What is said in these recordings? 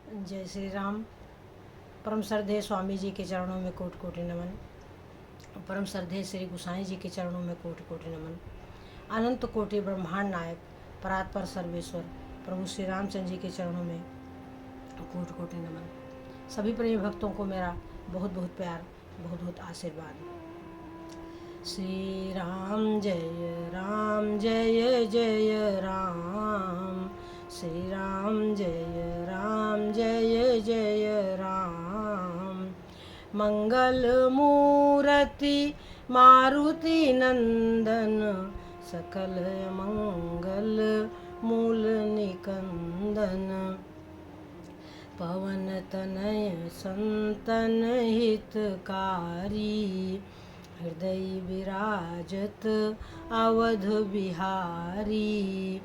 जय श्री राम। परम श्रद्धेय स्वामी जी के चरणों में कोटि कोटि नमन। परम श्रद्धेय श्री गोसाई जी के चरणों में कोटि कोटि नमन। अनंत कोटि ब्रह्मांड नायक परात्पर सर्वेश्वर प्रभु श्री रामचंद्र जी के चरणों में कोटि कोटि नमन। सभी प्रेमी भक्तों को मेरा बहुत बहुत प्यार, बहुत बहुत आशीर्वाद। श्री राम जय जय राम। श्री राम जय जय राम। मंगल मूर्ति मारुति नंदन, सकल मंगल मूल निकंदन। पवन तनय संतन हितकारी, हृदय विराजत अवध बिहारी।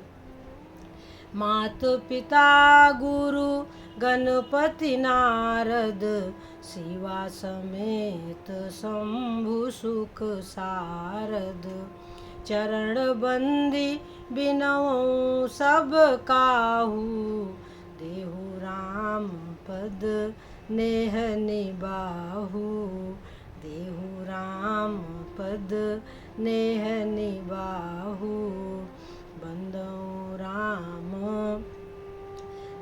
मात पिता गुरु गणपति नारद, शिवा समेत शंभु सुख सारद। चरण बंदी बिनऊ सब काहू, देहु राम पद नेह निबाहु। देहु राम पद नेह निबाहु। बंदौ राम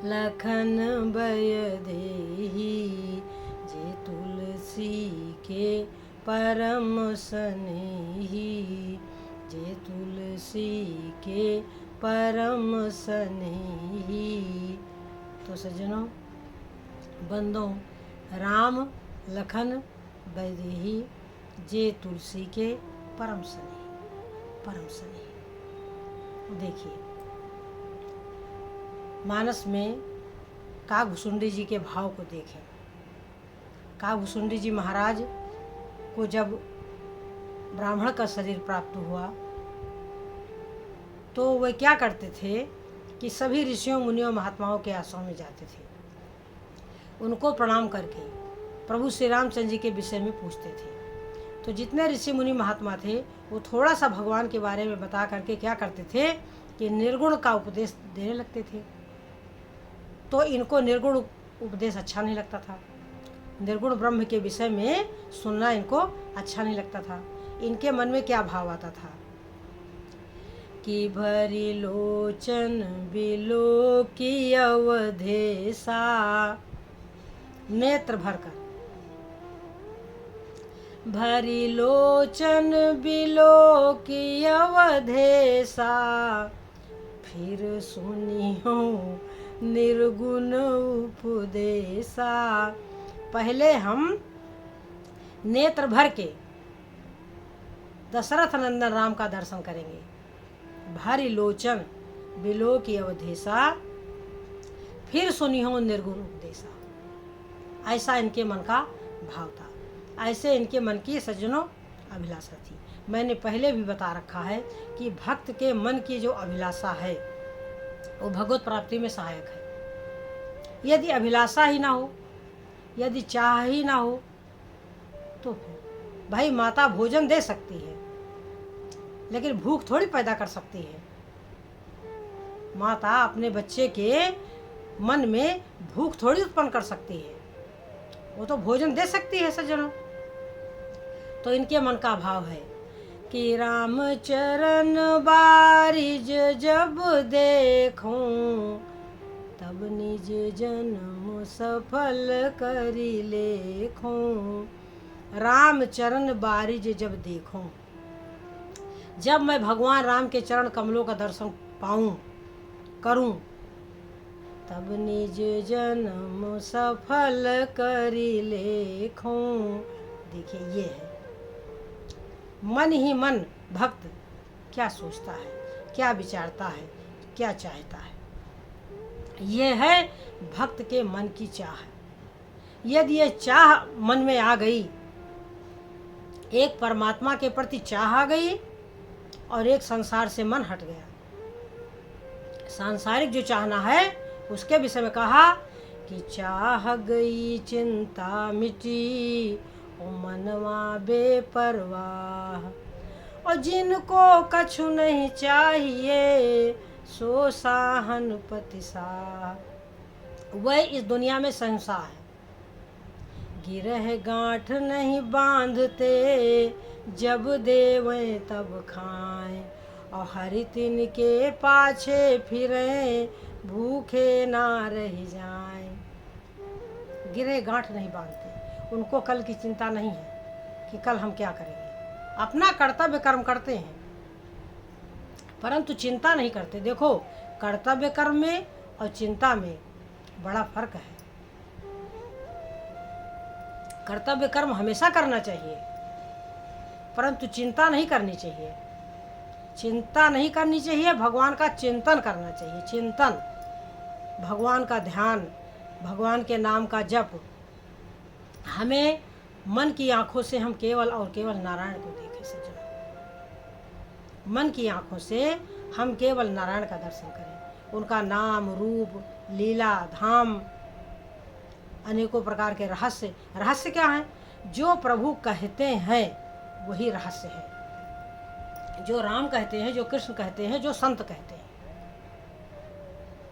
लखन बय देहि, जे तुलसी के परम सनेही। जे तुलसी के परम सनेही। तो सज्जनों, बंदों राम लखन बैदेही, जे तुलसी के परम स्नेही, परम स्नेही। देखिए, मानस में काकभुसुंडी जी के भाव को देखें। काकभुसुंडी जी महाराज को जब ब्राह्मण का शरीर प्राप्त हुआ तो वे क्या करते थे कि सभी ऋषियों मुनियों महात्माओं के आश्रम में जाते थे। उनको प्रणाम करके प्रभु श्री रामचंद्र जी के विषय में पूछते थे। तो जितने ऋषि मुनि महात्मा थे वो थोड़ा सा भगवान के बारे में बता करके क्या करते थे कि निर्गुण का उपदेश देने लगते थे। तो इनको निर्गुण उपदेश अच्छा नहीं लगता था। निर्गुण ब्रह्म के विषय में सुनना इनको अच्छा नहीं लगता था। इनके मन में क्या भाव आता था कि भरी लोचन बिलो की अवधेसा, नेत्र भरकर। भरी लोचन बिलो की अवधेसा, फिर सुनियो निर्गुण उपदेशा। पहले हम नेत्र भर के दशरथ नंदन राम का दर्शन करेंगे। भारी लोचन बिलो की अवधेशा, फिर सुनियो निर्गुण उपदेशा। ऐसा इनके मन का भाव था। ऐसे इनके मन की सज्जनों अभिलाषा थी। मैंने पहले भी बता रखा है कि भक्त के मन की जो अभिलाषा है वो भगवत प्राप्ति में सहायक है। यदि अभिलाषा ही ना हो, यदि चाह ही ना हो, तो फिर भाई माता भोजन दे सकती है लेकिन भूख थोड़ी पैदा कर सकती है। माता अपने बच्चे के मन में भूख थोड़ी उत्पन्न कर सकती है। वो तो भोजन दे सकती है सज्जनों। तो इनके मन का भाव है कि राम चरण बारिज जब देखूं, तब निज जन्म सफल करी लेखूं। राम चरण बारिज जब देखूं, जब मैं भगवान राम के चरण कमलों का दर्शन पाऊं, करूं, तब निज जन्म सफल करी लेखूं। देखिए, ये है मन ही मन भक्त क्या सोचता है, क्या विचारता है, क्या चाहता है। ये है भक्त के मन की चाह। यदि ये चाह मन में आ गई, एक परमात्मा के प्रति चाह आ गई और एक संसार से मन हट गया। सांसारिक जो चाहना है उसके विषय में कहा कि चाह गई चिंता मिटी, ओ मनवा बेपरवाह। और जिनको कछु नहीं चाहिए, सो साहन पति साह। वह इस दुनिया में संसा है। गिरह गांठ नहीं बांधते, जब देवें तब खाएं, और हरि तिन के पाछे फिरें, भूखे ना रह जाएं। गिरह गांठ नहीं बांधते, उनको कल की चिंता नहीं है कि कल हम क्या करेंगे। अपना कर्तव्य कर्म करते हैं परंतु चिंता नहीं करते। देखो, कर्तव्य कर्म में और चिंता में बड़ा फर्क है। कर्तव्य कर्म हमेशा करना चाहिए परंतु चिंता नहीं करनी चाहिए। चिंता नहीं करनी चाहिए, भगवान का चिंतन करना चाहिए। चिंतन, भगवान का ध्यान, भगवान के नाम का जप। हमें मन की आंखों से हम केवल और केवल नारायण को देखें सज्जन। मन की आंखों से हम केवल नारायण का दर्शन करें। उनका नाम, रूप, लीला, धाम, अनेकों प्रकार के रहस्य। रहस्य क्या है? जो प्रभु कहते हैं वही रहस्य है। जो राम कहते हैं, जो कृष्ण कहते हैं, जो संत कहते हैं,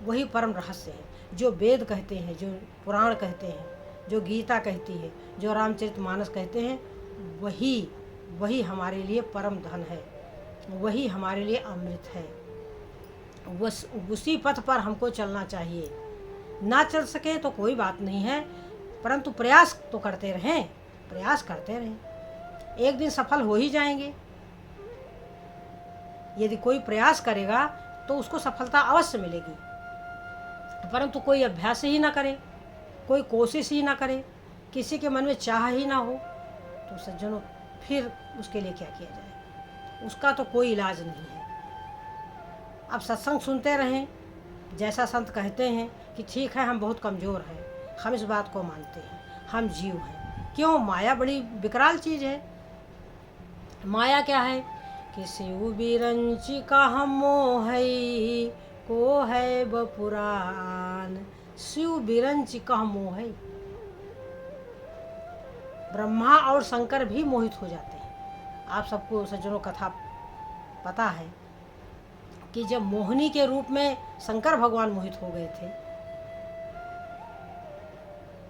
वही परम रहस्य है। जो वेद कहते हैं, जो पुराण कहते हैं, जो गीता कहती है, जो रामचरितमानस कहते हैं, वही हमारे लिए परम धन है, वही हमारे लिए अमृत है। उसी पथ पर हमको चलना चाहिए। ना चल सके तो कोई बात नहीं है, परंतु प्रयास तो करते रहें, प्रयास करते रहें। एक दिन सफल हो ही जाएंगे। यदि कोई प्रयास करेगा तो उसको सफलता अवश्य मिलेगी, परंतु कोई अभ्यास ही ना करे, कोई कोशिश ही ना करे, किसी के मन में चाह ही ना हो, तो सज्जनों फिर उसके लिए क्या किया जाए? उसका तो कोई इलाज नहीं है। अब सत्संग सुनते रहें, जैसा संत कहते हैं कि ठीक है, हम बहुत कमज़ोर हैं, हम इस बात को मानते हैं, हम जीव हैं। क्यों? माया बड़ी विकराल चीज़ है। माया क्या है कि शिव बिरंची का हम मोह को है बपुरान। शिव बिरंची का मोह है। ब्रह्मा और शंकर भी मोहित हो जाते हैं। आप सबको सज्जनों कथा पता है कि जब मोहिनी के रूप में शंकर भगवान मोहित हो गए थे,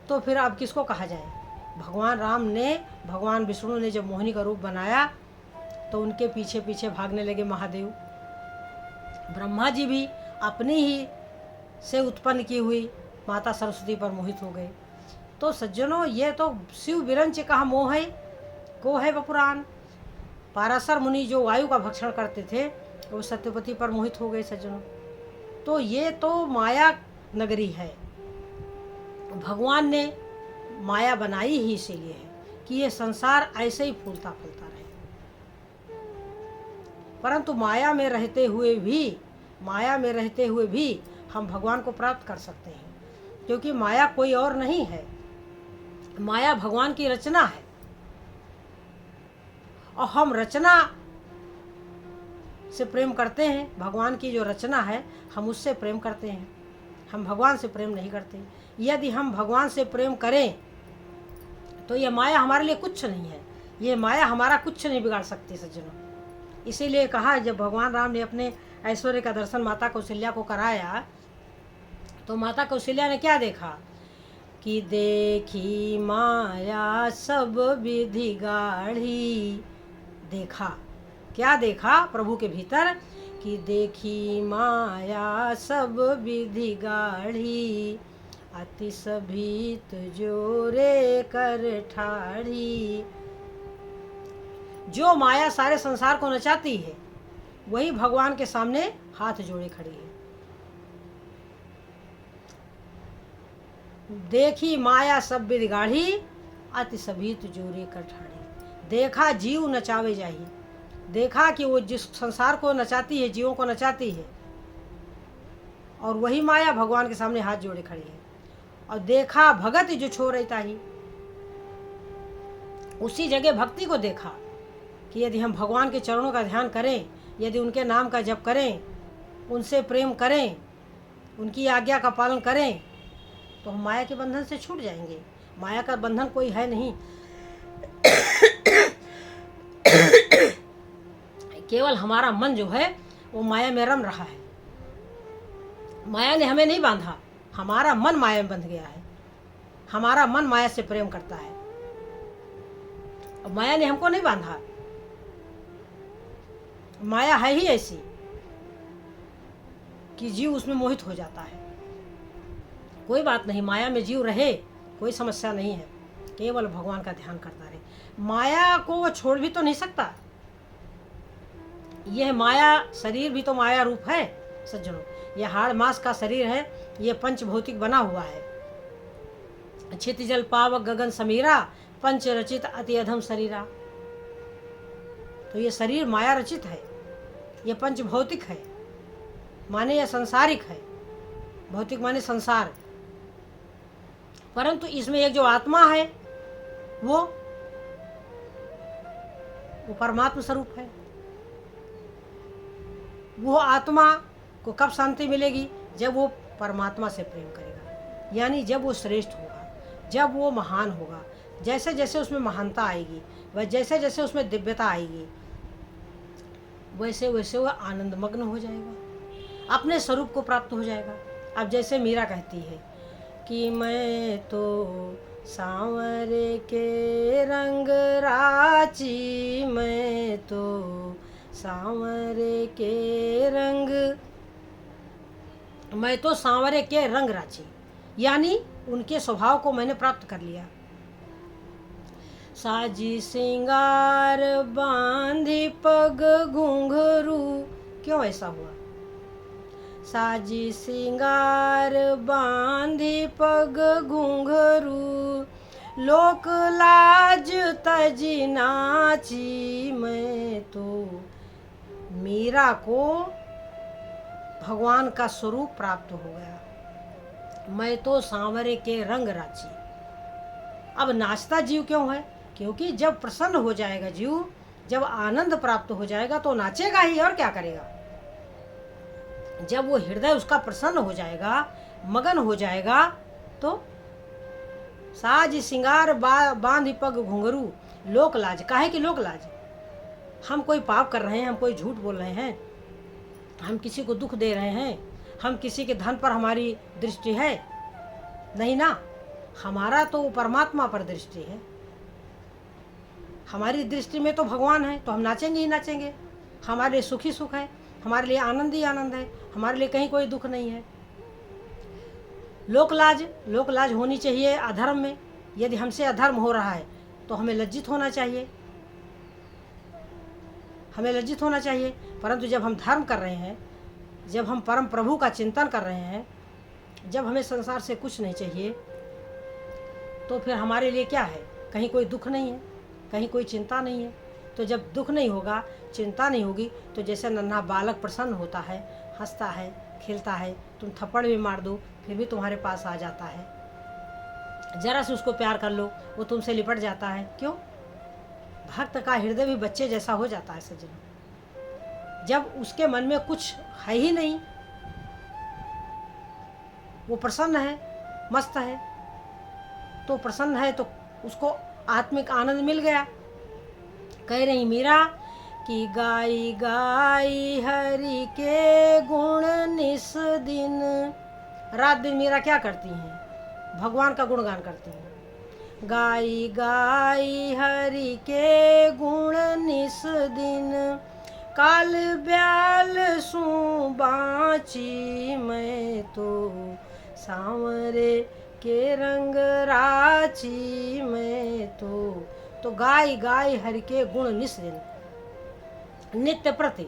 तो फिर अब किसको कहा जाए? भगवान राम ने, भगवान विष्णु ने जब मोहिनी का रूप बनाया तो उनके पीछे पीछे भागने लगे महादेव। ब्रह्मा जी भी अपनी ही से उत्पन्न की हुई माता सरस्वती पर मोहित हो गए। तो सज्जनों, ये तो शिव बिरंच कहा मोह है को है बपुरान। पाराशर मुनि जो वायु का भक्षण करते थे, वो सत्यवती पर मोहित हो गए सज्जनों। तो ये तो माया नगरी है। भगवान ने माया बनाई ही इसीलिए है कि ये संसार ऐसे ही फूलता फूलता रहे। परंतु माया में रहते हुए भी हम भगवान को प्राप्त कर सकते हैं, क्योंकि माया कोई और नहीं है, माया भगवान की रचना है। और हम रचना से प्रेम करते हैं। भगवान की जो रचना है हम उससे प्रेम करते हैं, हम भगवान से प्रेम नहीं करते। यदि हम भगवान से प्रेम करें तो ये माया हमारे लिए कुछ नहीं है। ये माया हमारा कुछ नहीं बिगाड़ सकती सज्जनों। इसीलिए कहा, जब भगवान राम ने अपने ऐश्वर्य का दर्शन माता कौशल्या को कराया तो माता कौशल्या ने क्या देखा कि देखी माया सब विधि गाढ़ी। देखा, क्या देखा प्रभु के भीतर कि देखी माया सब विधि गाढ़ी, अति सभीत जोरे कर ठाढ़ी। जो माया सारे संसार को नचाती है वही भगवान के सामने हाथ जोड़े खड़ी है। देखी माया सब विधि गाढ़ी, अति सभीत जोरे कर ठाढ़ी। देखा जीव नचावे जाही। देखा कि वो जिस संसार को नचाती है, जीवों को नचाती है, और वही माया भगवान के सामने हाथ जोड़े खड़ी है। और देखा भगत जो छो रही ताही। उसी जगह भक्ति को देखा कि यदि हम भगवान के चरणों का ध्यान करें, यदि उनके नाम का जप करें, उनसे प्रेम करें, उनकी आज्ञा का पालन करें, तो हम माया के बंधन से छूट जाएंगे। माया का बंधन कोई है नहीं। केवल हमारा मन जो है वो माया में रम रहा है। माया ने हमें नहीं बांधा, हमारा मन माया में बंध गया है, हमारा मन माया से प्रेम करता है। अब माया ने हमको नहीं बांधा, माया है ही ऐसी कि जीव उसमें मोहित हो जाता है। कोई बात नहीं, माया में जीव रहे, कोई समस्या नहीं है, केवल भगवान का ध्यान करता रहे। माया को वो छोड़ भी तो नहीं सकता। यह माया शरीर भी तो माया रूप है सज्जनों। यह हाड़ मांस का शरीर है, यह पंच भौतिक बना हुआ है। क्षितिजल पावक गगन समीरा, पंच रचित अति अधम शरीरा। तो ये शरीर माया रचित है, ये पंच भौतिक है, माने यह संसारिक है। भौतिक माने संसार, परंतु इसमें एक जो आत्मा है वो परमात्मा स्वरूप है। वो आत्मा को कब शांति मिलेगी? जब वो परमात्मा से प्रेम करेगा, यानी जब वो श्रेष्ठ होगा, जब वो महान होगा। जैसे जैसे उसमें महानता आएगी, वह जैसे जैसे उसमें दिव्यता आएगी, वैसे वैसे वह आनंदमग्न हो जाएगा, अपने स्वरूप को प्राप्त हो जाएगा। अब जैसे मीरा कहती है कि मैं तो सांवरे के रंग राची, मैं तो सांवरे के रंग, मैं तो सांवरे के रंग राची, यानी उनके स्वभाव को मैंने प्राप्त कर लिया। साजी सिंगार बांधी पग घुंघरू, क्यों ऐसा हुआ? साजी सिंगार बांधी पग घुंघरू, लोक लाज तजी नाची, मैं तो मीरा को भगवान का स्वरूप प्राप्त हो गया। मैं तो सांवरे के रंग राची। अब नाचता जीव क्यों है? क्योंकि जब प्रसन्न हो जाएगा जीव, जब आनंद प्राप्त हो जाएगा तो नाचेगा ही, और क्या करेगा। जब वो हृदय उसका प्रसन्न हो जाएगा, मगन हो जाएगा, तो साज सिंगार बांध पग घुंघरू, लोक लाज। काहे कि लोक लाज? हम कोई पाप कर रहे हैं, हम कोई झूठ बोल रहे हैं, हम किसी को दुख दे रहे हैं, हम किसी के धन पर हमारी दृष्टि है? नहीं ना, हमारा तो परमात्मा पर दृष्टि है। हमारी दृष्टि में तो भगवान है, तो हम नाचेंगे ही नाचेंगे। हमारे लिए सुख ही सुख है, हमारे लिए आनंद ही आनंद है, हमारे लिए कहीं कोई दुख नहीं है। लोक लाज होनी चाहिए अधर्म में। यदि हमसे अधर्म हो रहा है तो हमें लज्जित होना चाहिए, हमें लज्जित होना चाहिए। परंतु जब हम धर्म कर रहे हैं, जब हम परम प्रभु का चिंतन कर रहे हैं, जब हमें संसार से कुछ नहीं चाहिए, तो फिर हमारे लिए क्या है? कहीं कोई दुख नहीं है, कहीं कोई चिंता नहीं है। तो जब दुख नहीं होगा, चिंता नहीं होगी, तो जैसे नन्हा बालक प्रसन्न होता है, हंसता है, खेलता है, तुम थप्पड़ भी मार दो फिर भी तुम्हारे पास आ जाता है। जरा से उसको प्यार कर लो, वो तुमसे लिपट जाता है। क्यों? भक्त का हृदय भी बच्चे जैसा हो जाता है सज्जनों। जब उसके मन में कुछ है ही नहीं, वो प्रसन्न है, मस्त है, तो प्रसन्न है तो उसको आत्मिक आनंद मिल गया। कह रही मीरा कि गाई गाई हरि के गुण निस दिन। रात दिन मीरा क्या करती हैं? भगवान का गुणगान करती हैं। गाई गाई हरि के गुण निस दिन, काल ब्याल सू बाची, मैं तो सांवरे के रंग राची, मैं तो गाय गाय हरि के गुण निस दिन, नित्य प्रति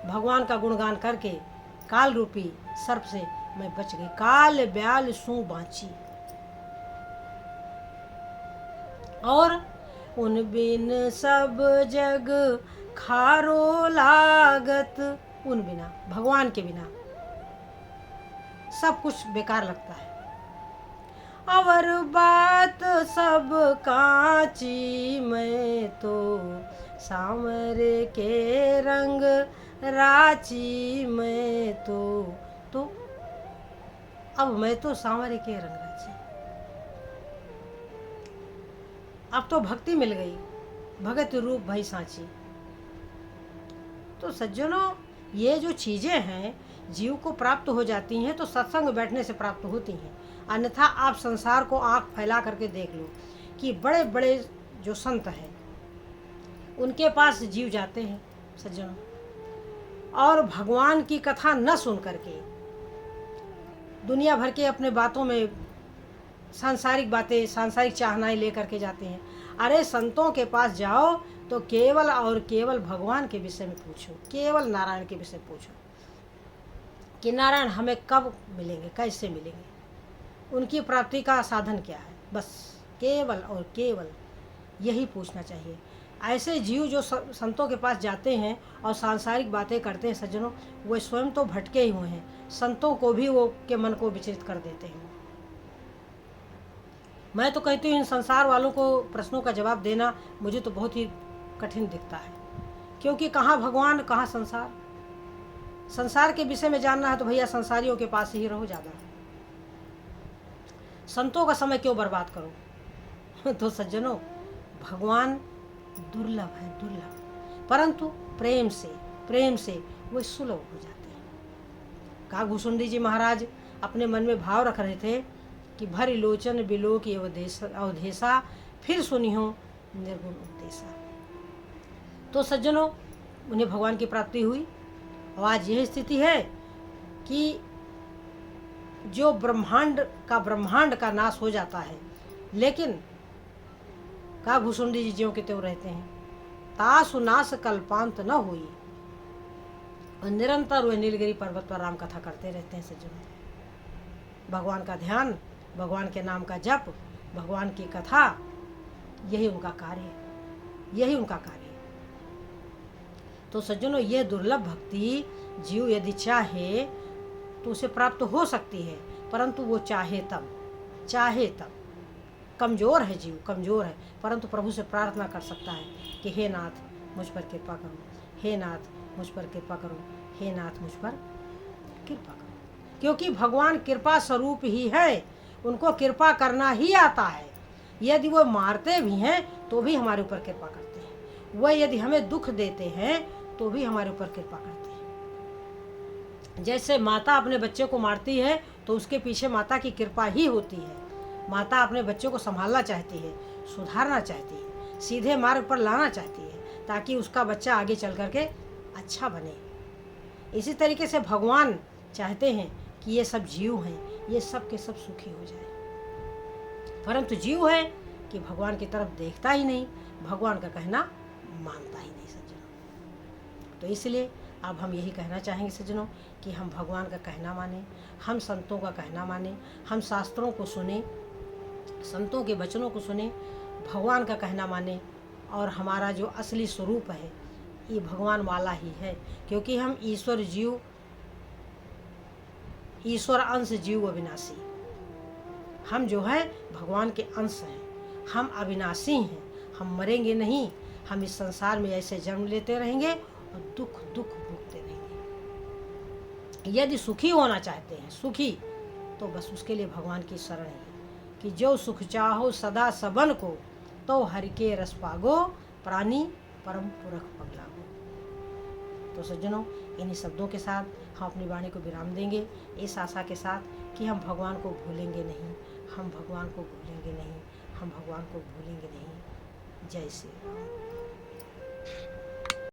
भगवान का गुणगान करके काल रूपी सर्प से मैं बच गई। काल ब्याल सू बाची। और उन बिन सब जग खारो लागत, उन बिना, भगवान के बिना सब कुछ बेकार लगता है। और बात सब कांची, मैं तो सांवरे के रंग राची, मैं तो अब मैं तो सांवरे के रंग राची। अब तो भक्ति मिल गई, भगत रूप भई सांची। तो सज्जनों, ये जो चीज़ें हैं जीव को प्राप्त हो जाती हैं तो सत्संग बैठने से प्राप्त होती हैं। अन्यथा आप संसार को आंख फैला करके देख लो कि बड़े बड़े जो संत हैं उनके पास जीव जाते हैं सज्जनों, और भगवान की कथा न सुन करके दुनिया भर के अपने बातों में सांसारिक बातें, सांसारिक चाहनाएं लेकर के जाते हैं। अरे संतों के पास जाओ तो केवल और केवल भगवान के विषय में पूछो, केवल नारायण के विषय पूछो कि नारायण हमें कब मिलेंगे, कैसे मिलेंगे, उनकी प्राप्ति का साधन क्या है। बस केवल और केवल यही पूछना चाहिए। ऐसे जीव जो संतों के पास जाते हैं और सांसारिक बातें करते हैं सज्जनों, वो स्वयं तो भटके ही हुए हैं, संतों को भी वो के मन को विचलित कर देते हैं। मैं तो कहती हूँ इन संसार वालों को प्रश्नों का जवाब देना मुझे तो बहुत ही कठिन दिखता है, क्योंकि कहाँ भगवान कहाँ संसार। संसार के विषय में जानना है तो भैया संसारियों के पास ही रहो ज़्यादा, संतों का समय क्यों बर्बाद करो। तो सज्जनों, भगवान दुर्लभ है, दुर्लभ, परंतु प्रेम से वे सुलभ हो जाते हैं। काकभूषुंडी जी महाराज अपने मन में भाव रख रहे थे कि भरी लोचन बिलोक अवधेशा, फिर सुनिहो निर्गुण उपदेशा। तो सज्जनों, उन्हें भगवान की प्राप्ति हुई। और आज यह स्थिति है कि जो ब्रह्मांड का नाश हो जाता है, लेकिन काकभूषुंडी जी ज्यों के त्यों रहते हैं। तासु नाश कल्पांत न हुई, और निरंतर वे नीलगिरी पर्वत पर राम कथा करते रहते हैं सज्जनों। भगवान का ध्यान, भगवान के नाम का जप, भगवान की कथा, यही उनका कार्य है, यही उनका कार्य है। तो सज्जनों, ये दुर्लभ भक्ति जीव यदि चाहे तो उसे प्राप्त हो सकती है, परंतु वो चाहे तब। कमज़ोर है जीव, कमज़ोर है, परंतु प्रभु से प्रार्थना कर सकता है कि हे नाथ मुझ पर कृपा करो, हे नाथ मुझ पर कृपा करो, हे नाथ मुझ पर कृपा करो। क्योंकि भगवान कृपा स्वरूप ही है, उनको कृपा करना ही आता है। यदि वो मारते भी हैं तो भी हमारे ऊपर कृपा करते हैं, वह यदि हमें दुख देते हैं तो भी हमारे ऊपर कृपा करते हैं। जैसे माता अपने बच्चे को मारती है तो उसके पीछे माता की कृपा ही होती है। माता अपने बच्चों को संभालना चाहती है, सुधारना चाहती है, सीधे मार्ग पर लाना चाहती है, ताकि उसका बच्चा आगे चल करके अच्छा बने। इसी तरीके से भगवान चाहते हैं कि ये सब जीव हैं, ये सब के सब सुखी हो जाए, परंतु जीव है कि भगवान की तरफ देखता ही नहीं, भगवान का कहना मानता ही नहीं सज्जनों। तो इसलिए अब हम यही कहना चाहेंगे सज्जनों कि हम भगवान का कहना माने, हम संतों का कहना माने, हम शास्त्रों को सुने, संतों के वचनों को सुने, भगवान का कहना माने, और हमारा जो असली स्वरूप है ये भगवान वाला ही है। क्योंकि हम ईश्वर अंश जीव अविनाशी, हम जो है भगवान के अंश हैं, हम अविनाशी हैं, हम मरेंगे नहीं, हम इस संसार में ऐसे जन्म लेते रहेंगे और दुख भोगते रहेंगे। यदि सुखी होना चाहते हैं, सुखी, तो बस उसके लिए भगवान की शरण है कि जो सुख चाहो सदा सबन को, तो हरि के रस पागो, प्राणी परम पुरख पगलागो। तो सज्जनों, इन्हीं शब्दों के साथ हम अपनी वाणी को विराम देंगे, इस आशा के साथ कि हम भगवान को भूलेंगे नहीं, हम भगवान को भूलेंगे नहीं, हम भगवान को भूलेंगे नहीं। जय श्री राम।